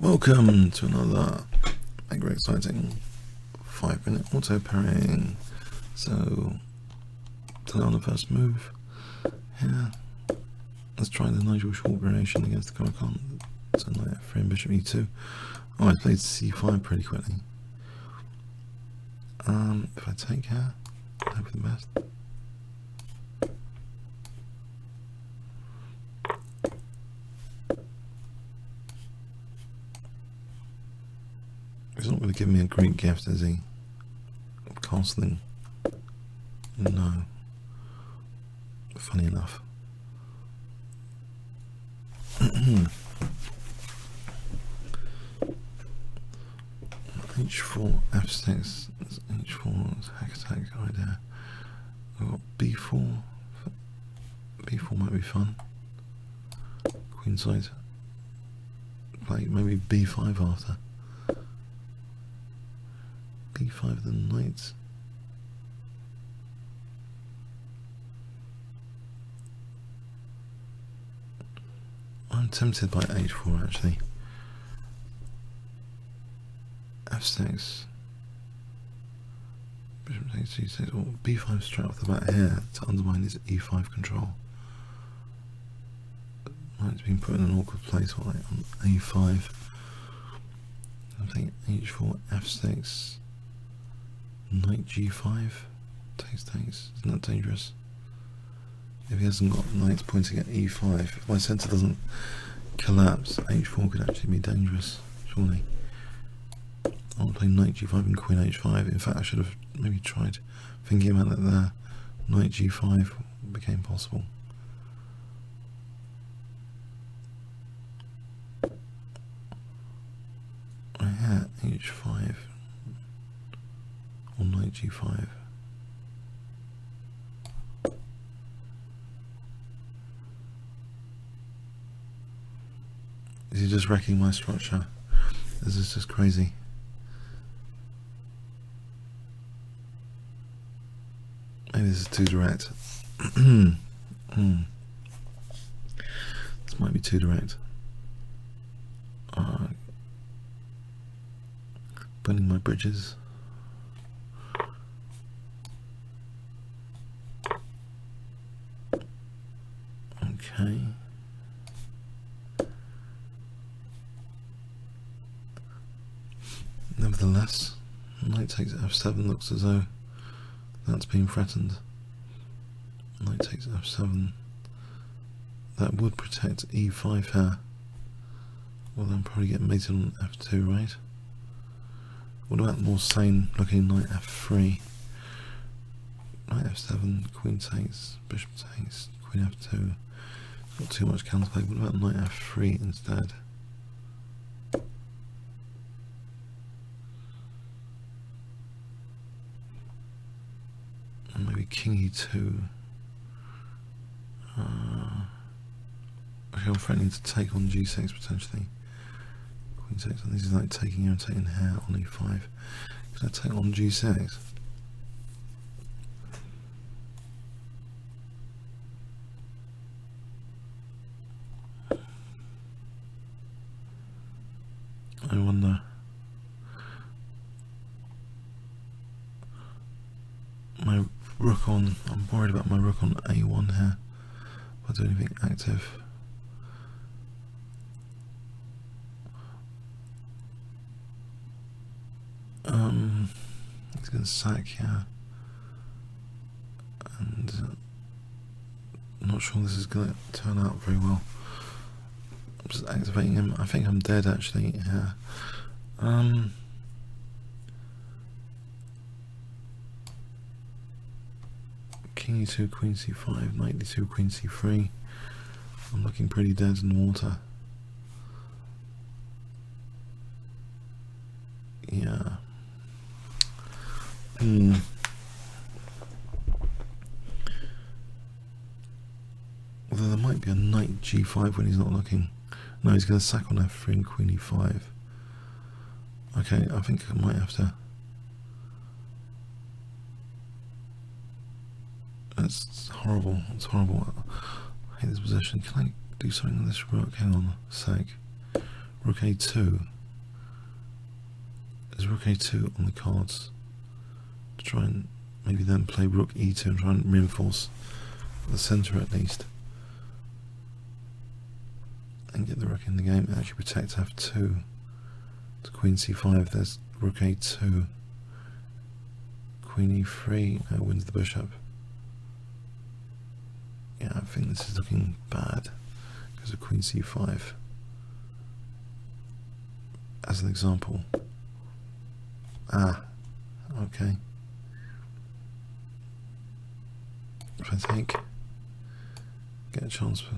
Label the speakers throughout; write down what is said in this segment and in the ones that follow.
Speaker 1: Welcome to another mega exciting 5-minute auto parrying. So, today on the first move, here, let's try the Nigel short variation against the Alekhine. So Nf3 and Bishop E2. Oh, I played C5 pretty quickly. If I take here, hope for the best. He's not going to give me a great gift, is he? Castling. No. Funny enough. H4, F6, H4, hack attack idea. I've got B4. B4 might be fun. Queenside. Play maybe B5 after. B5 the knights. I'm tempted by H4 actually. F6. Bishop takes G6. Or B5 straight off the bat here to undermine his E5 control. Knight's been put in an awkward place while on A5. I think H4, F6. Knight G5 takes. Isn't that dangerous? If he hasn't got knights pointing at E5, if my centre doesn't collapse, H4 could actually be dangerous, surely. I'll play Knight G5 and Queen H5. In fact, I should have maybe tried thinking about it there. Knight G5 became possible. I had H5 or Knight G5. Is he just wrecking my structure? This is just crazy. Maybe this is too direct. This might be too direct. Burning my bridges. Okay. Nevertheless, knight takes F7 looks as though that's been threatened. Knight takes F7. That would protect E5 here. Well, then probably get mated on F2, right? What about more sane looking knight F3? Knight F7, queen takes, bishop takes, queen F2. Not too much counterplay. What about knight F3 instead? And maybe king E2. Okay, I'm threatening to take on G6 potentially. Queen 6, and this is like taking here on E5. Can I take on G6? I wonder. My rook on, I'm worried about my rook on A1 here. If I do anything active. He's going to sack here. And I'm not sure this is going to turn out very well. I'm just activating him. I think I'm dead actually here. King E2, Queen C5, Knight D2, Queen C3. I'm looking pretty dead in the water. Yeah. Although there might be a Knight G5 when he's not looking. No, he's going to sack on F3 and Queen E5. Okay, I think I might have to. It's horrible. It's horrible. I hate this position. Can I do something with this rook? Hang on a sec. Rook A2. Is Rook A2 on the cards to try and maybe then play Rook E2 and try and reinforce the centre at least, and get the rook in the game and actually protect F2 to Queen C5. There's Rook A2, Queen E3 now wins the bishop. Yeah, I think this is looking bad because of Queen C5 as an example. Okay. If I take, get a chance for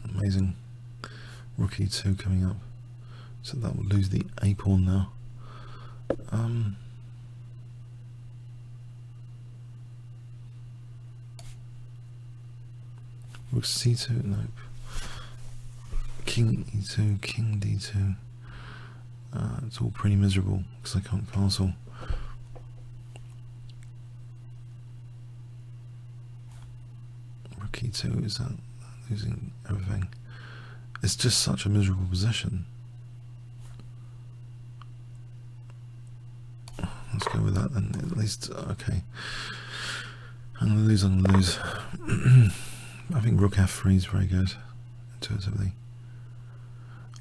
Speaker 1: amazing Rook E2 coming up, so that will lose the A pawn now. Rook C2, nope. King E2, King D2. It's all pretty miserable because I can't castle. Rook E2, is that losing everything? It's just such a miserable position. Let's go with that then, at least. Okay. I'm going to lose. I think Rook F3 is very good, intuitively.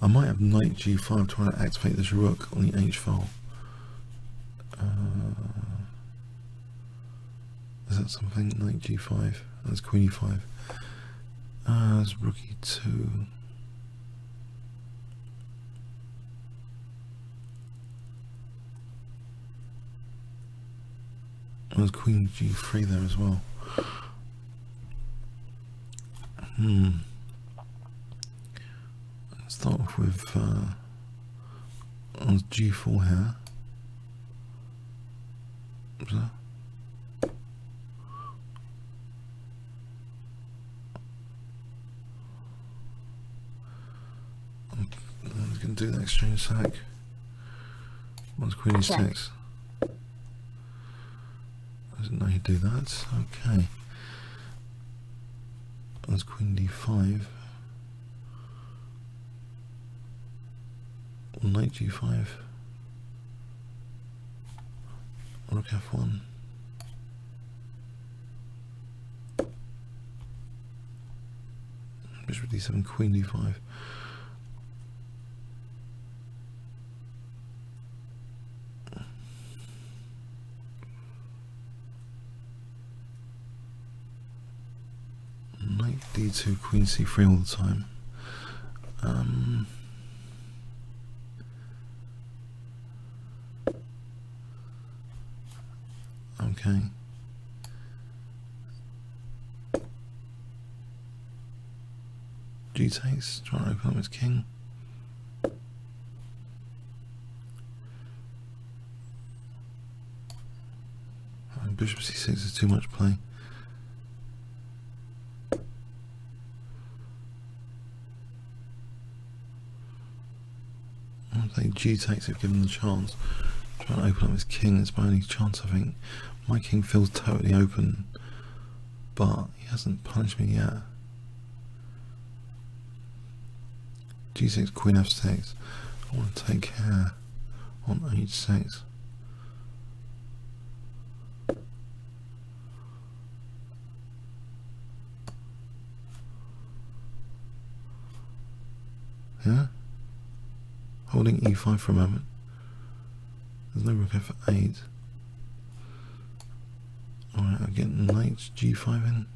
Speaker 1: I might have Knight G5 trying to activate this Rook on the H file. Is that something? Knight G5. That's Queen E5. There's Rook E2. There's Queen G3 there as well. Let's start off with on G4 here. What's that? I'm going to do the exchange sack. Once Queen E6. I didn't know you'd do that. Okay. That's Queen D5. Knight G5. Rook F1. Bishop D7, Queen D5. Knight D2, Queen C3 all the time. Okay. G takes, trying to open up his king. Bishop C6 is too much play. I think G takes if given the chance. Trying to open up his king, it's my only chance, I think. My king feels totally open, but he hasn't punished me yet. G6, Queen F6. I want to take care on H6. Yeah? Holding E5 for a moment. There's no Rook F8. Alright, I'll get Knight G5 in.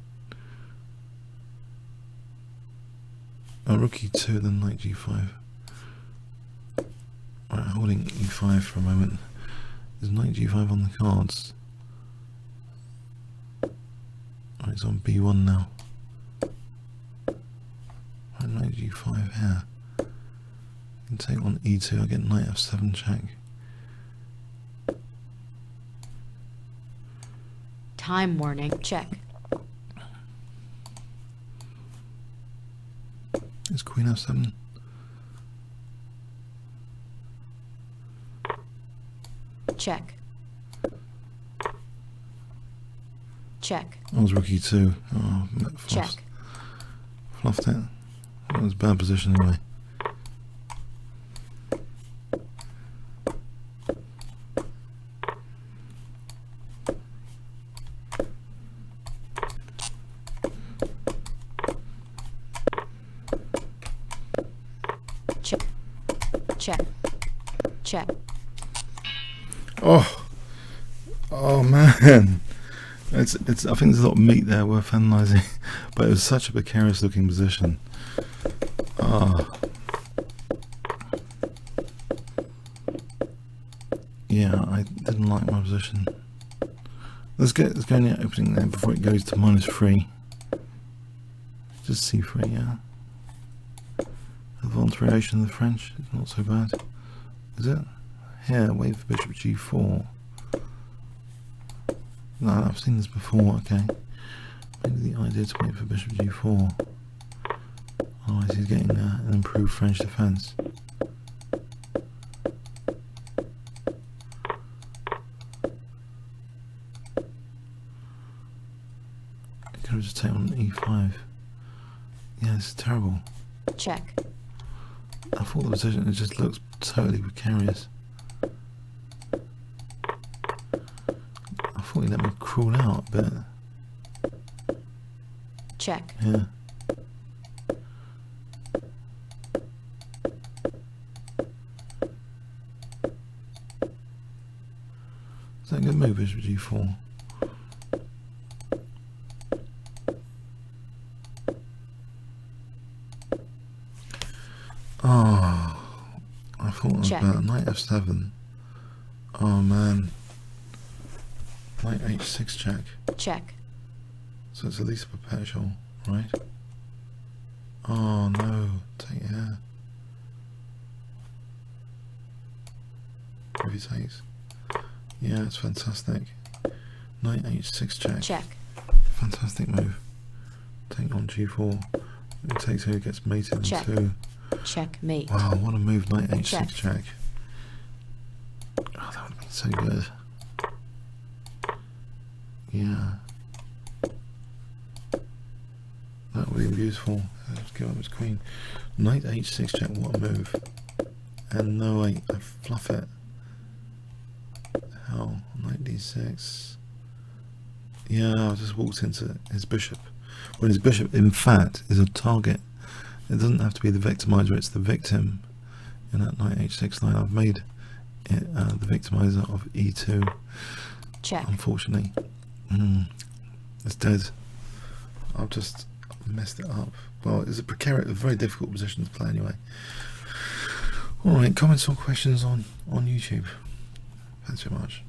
Speaker 1: Rook E2, then Knight G5. Alright, holding E5 for a moment. There's Knight G5 on the cards. Alright, it's on B1 now. Alright, Knight G5 here. I can take on E2, I get Knight F7 check.
Speaker 2: Time warning, check.
Speaker 1: It's Queen F7.
Speaker 2: Check. Check.
Speaker 1: That was Rook E2. Oh,
Speaker 2: Check.
Speaker 1: Fluffed it. That was a bad position anyway.
Speaker 2: Check. Check.
Speaker 1: Oh man, it's. I think there's a lot of meat there worth analysing, but it was such a precarious looking position. Yeah, I didn't like my position. Let's go in the opening there before it goes to -3. Just C3, yeah. Advanced variation of the French, it's not so bad. Is it? Here, wait for bishop G4. No, I've seen this before, okay. Maybe the idea is to wait for bishop G4. Otherwise he's getting an improved French defence. He could have just taken on E5. Yeah, this is terrible.
Speaker 2: Check.
Speaker 1: I thought the position, it just looks totally precarious. I thought he let me crawl out a bit.
Speaker 2: Check.
Speaker 1: Yeah. Is that a good move, bishop G4? Oh, I thought
Speaker 2: Check.
Speaker 1: about knight F7. Oh man. Knight H6 check.
Speaker 2: Check.
Speaker 1: So it's at least a perpetual, right? Oh no, take yeah. If he takes. Yeah, it's fantastic. Knight H6 check.
Speaker 2: Check.
Speaker 1: Fantastic move. Take on G4. It takes who gets mated
Speaker 2: Check.
Speaker 1: into.
Speaker 2: Checkmate.
Speaker 1: Wow, what a move, knight H6
Speaker 2: Check.
Speaker 1: check. Oh, that would have been so good. Yeah. That would have been beautiful. Let's give up his queen. Knight H6 check, what a move. And no, I fluff it. Hell, knight D6. Yeah, I just walked into his bishop. When his bishop, in fact, is a target. It doesn't have to be the victimizer, it's the victim. In that knight H6 line, I've made it the victimizer of E2.
Speaker 2: Check.
Speaker 1: Unfortunately. It's dead. I've just messed it up. Well, it's a precarious, a very difficult position to play anyway. Alright, comments or questions on YouTube. Thanks very much.